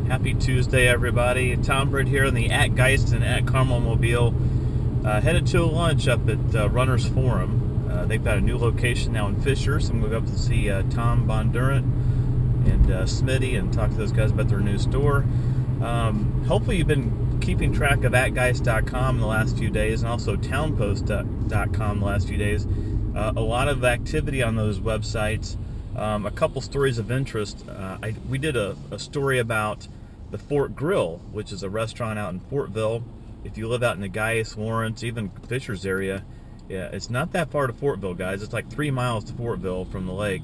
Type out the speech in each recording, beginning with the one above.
Happy Tuesday, everybody. Tom Britt here in the at Geiston at Carmel Mobile. Headed to a lunch up at Runners Forum. They've got a new location now in Fisher, so I'm going to go up to see Tom Bondurant and Smitty and talk to those guys about their new store. Hopefully you've been keeping track of atgeist.com in the last few days, and also townpost.com the last few days. A lot of activity on those websites. A couple stories of interest. We did a story about the Fort Grille, which is a restaurant out in Fortville. If you live out in the Geist, Lawrence, even Fisher's area, yeah, it's not that far to Fortville, guys. It's like 3 miles to Fortville from the lake.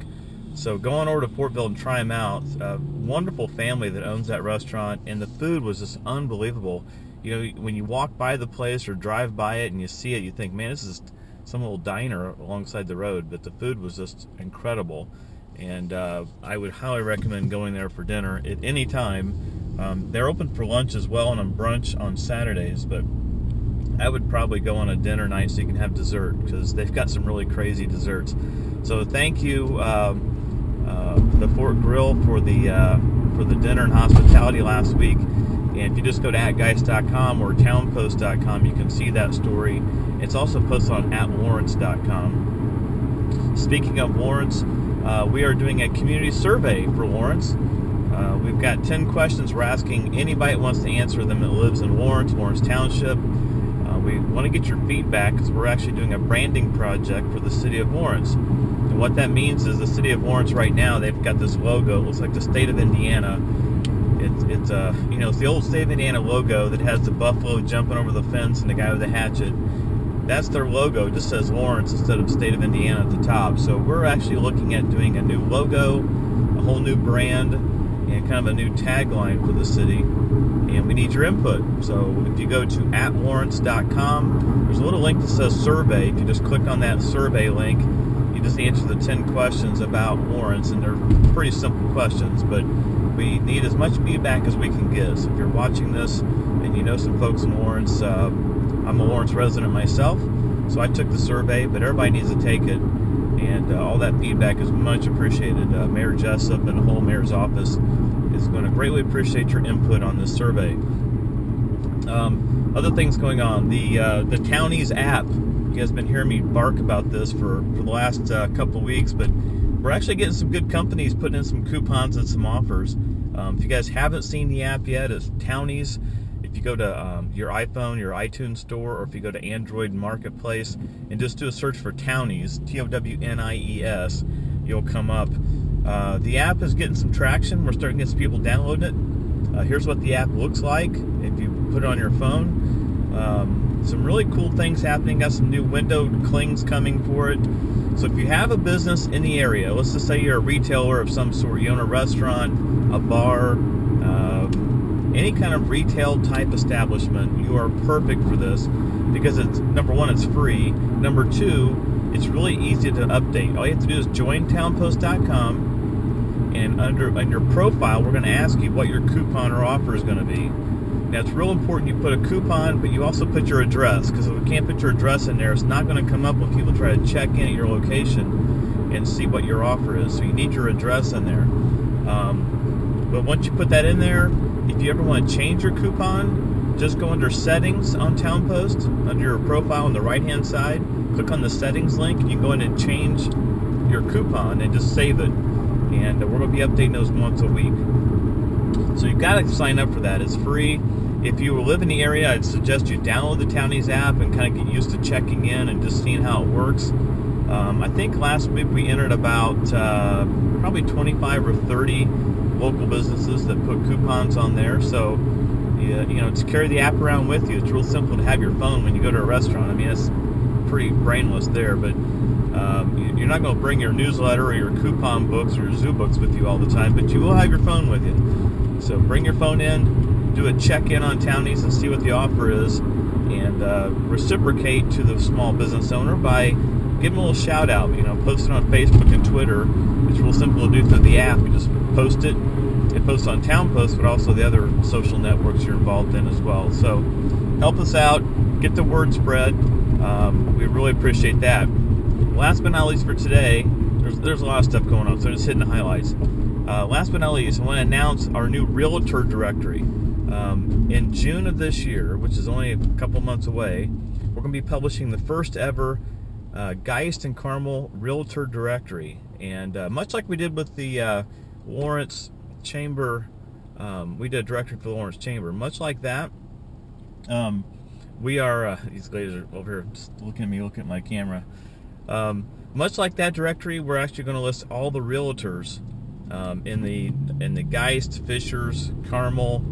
So go on over to Fortville and try them out. Wonderful family that owns that restaurant, and the food was just unbelievable. You know, when you walk by the place or drive by it and you see it, you think, man, this is some little diner alongside the road, but the food was just incredible. And I would highly recommend going there for dinner at any time. They're open for lunch as well and on brunch on Saturdays, but I would probably go on a dinner night so you can have dessert, because they've got some really crazy desserts. So thank you, the Fort Grille, for the dinner and hospitality last week. And if you just go to atgeist.com or townpost.com, you can see that story. It's also posted on atlawrence.com. Speaking of Lawrence, we are doing a community survey for Lawrence. We've got 10 questions we're asking anybody that wants to answer them that lives in Lawrence Township. We want to get your feedback because we're actually doing a branding project for the city of Lawrence. And what that means is the city of Lawrence right now, they've got this logo. It looks like the state of Indiana. It's the old state of Indiana logo that has the buffalo jumping over the fence and the guy with the hatchet. That's their logo. It just says Lawrence instead of state of Indiana at the top. So we're actually looking at doing a new logo, a whole new brand, and kind of a new tagline for the city. And we need your input. So if you go to atlawrence.com, there's a little link that says survey. If you just click on that survey link, you just answer the 10 questions about Lawrence, and they're pretty simple questions, but we need as much feedback as we can give. So if you're watching this and you know some folks in Lawrence, I'm a Lawrence resident myself, so I took the survey, but everybody needs to take it, and all that feedback is much appreciated. Mayor Jessup and the whole mayor's office is going to greatly appreciate your input on this survey. Other things going on, the Townies app. You guys have been hearing me bark about this for the last couple of weeks, but we're actually getting some good companies putting in some coupons and some offers. If you guys haven't seen the app yet, it's Townies. If you go to your iPhone, your iTunes store, or if you go to Android Marketplace and just do a search for Townies, Townies, you'll come up. The app is getting some traction. We're starting to get some people downloading it. Here's what the app looks like if you put it on your phone. Some really cool things happening. Got some new window clings coming for it. So if you have a business in the area, let's just say you're a retailer of some sort, you own a restaurant, a bar, any kind of retail type establishment, you are perfect for this, because it's, number one, it's free. Number two, it's really easy to update. All you have to do is join townpost.com, and under your profile, we're going to ask you what your coupon or offer is going to be. Now, it's real important you put a coupon, but you also put your address, because if we can't put your address in there, it's not going to come up when people try to check in at your location and see what your offer is. So you need your address in there. But once you put that in there, if you ever want to change your coupon, just go under settings on Townpost, under your profile on the right hand side, click on the settings link, and you can go in and change your coupon and just save it. And we're going to be updating those once a week. So you've got to sign up for that. It's free. If you live in the area, I'd suggest you download the Townies app and kind of get used to checking in and just seeing how it works. I think last week we entered about probably 25 or 30 local businesses that put coupons on there. So, just carry the app around with you. It's real simple to have your phone when you go to a restaurant. I mean, it's pretty brainless there, but you're not going to bring your newsletter or your coupon books or your zoo books with you all the time, but you will have your phone with you. So bring your phone in, do a check-in on Townies and see what the offer is, and reciprocate to the small business owner by giving them a little shout out. Post it on Facebook and Twitter. It's real simple to do through the app. You just post it. It posts on Townpost, but also the other social networks you're involved in as well. So help us out. Get the word spread. We really appreciate that. Last but not least for today, there's a lot of stuff going on, so just hitting the highlights. last but not least, I want to announce our new realtor directory. In June of this year, which is only a couple months away, we're going to be publishing the first ever Geist and Carmel realtor directory. And much like we did with the Lawrence Chamber, we did a directory for the Lawrence Chamber. Much like that, we are, these ladies are over here just looking at me, looking at my camera. Much like that directory, we're actually going to list all the realtors in the Geist, Fishers, Carmel,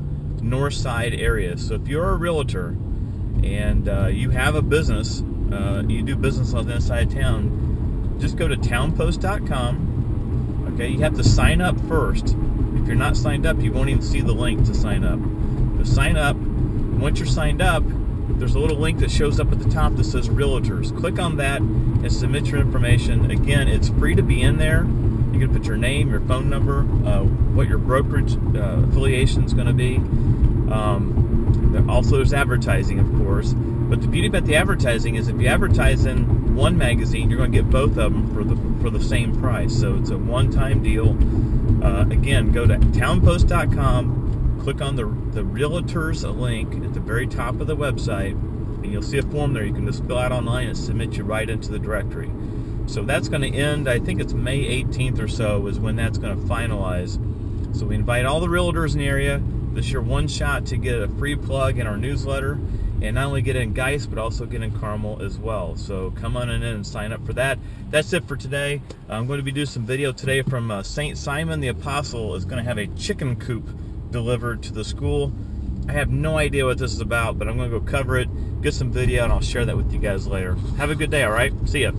North Side areas. So if you're a realtor and you have a business, you do business on the inside of town, just go to townpost.com. Okay, you have to sign up first. If you're not signed up, you won't even see the link to sign up. So sign up. Once you're signed up, there's a little link that shows up at the top that says Realtors. Click on that and submit your information. Again, it's free to be in there. You can put your name, your phone number, what your brokerage affiliation is going to be. Also, there's advertising, of course. But the beauty about the advertising is if you advertise in one magazine, you're going to get both of them for the same price. So it's a one-time deal. Again, go to townpost.com, click on the Realtors link at the very top of the website, and you'll see a form there. You can just fill out online and submit you right into the directory. So that's going to end, I think it's May 18th or so is when that's going to finalize. So we invite all the realtors in the area. This is your one shot to get a free plug in our newsletter, and not only get in Geist, but also get in Carmel as well. So come on in and sign up for that. That's it for today. I'm going to be doing some video today from St. Simon the Apostle is going to have a chicken coop delivered to the school. I have no idea what this is about, but I'm going to go cover it, get some video, and I'll share that with you guys later. Have a good day, all right? See ya.